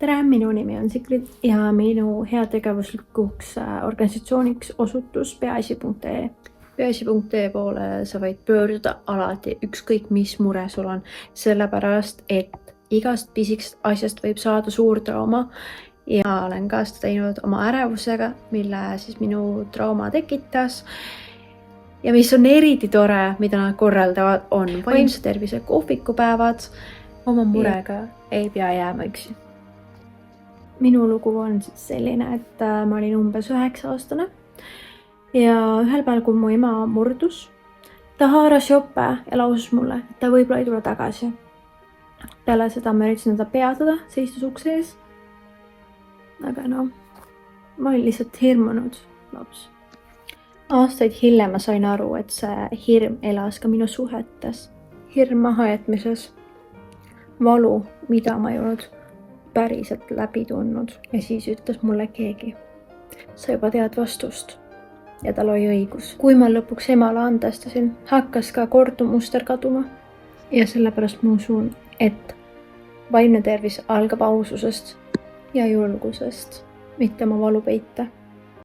tere, minu nimi on Sigrid ja minu heategevuslikuks organisatsiooniks osutus peaasi.ee. peaasi.ee poole sa võid pöörduda alati ükskõik mis mure sul on, sellepärast et igast pisikest asjast võib saada suur trauma ja olen ka seda teinud oma ärevusega, mille siis minu trauma tekitas. Ja mis on eriti tore, mida nad korraldavad, on vaimse tervise kohvikupäevad. Oma murega ei pea jääma üksi. Minu lugu on siis selline, et ma olin umbes 9-aastane ja ühel päeval, kui mu ema murdus, ta haaras jope ja lausus mulle, et ta võib-olla ei tule tagasi. Peale seda ma üritasin teda peatada, seistus ukse ees. Aga ma olin lihtsalt hirmunud laps. Aastaid hiljem ma sain aru, et see hirm elas ka minu suhetes. Hirm mahajätmises. Valu, mida ma ei olnud päriselt läbi tundnud. Ja siis ütles mulle keegi. Sa juba tead vastust. Ja tal oli õigus. Kui ma lõpuks emale andestasin, hakkas ka kordumuster kaduma. Ja sellepärast ma usun, et vaimne tervis algab aususest ja julgusest, mitte oma valu peita.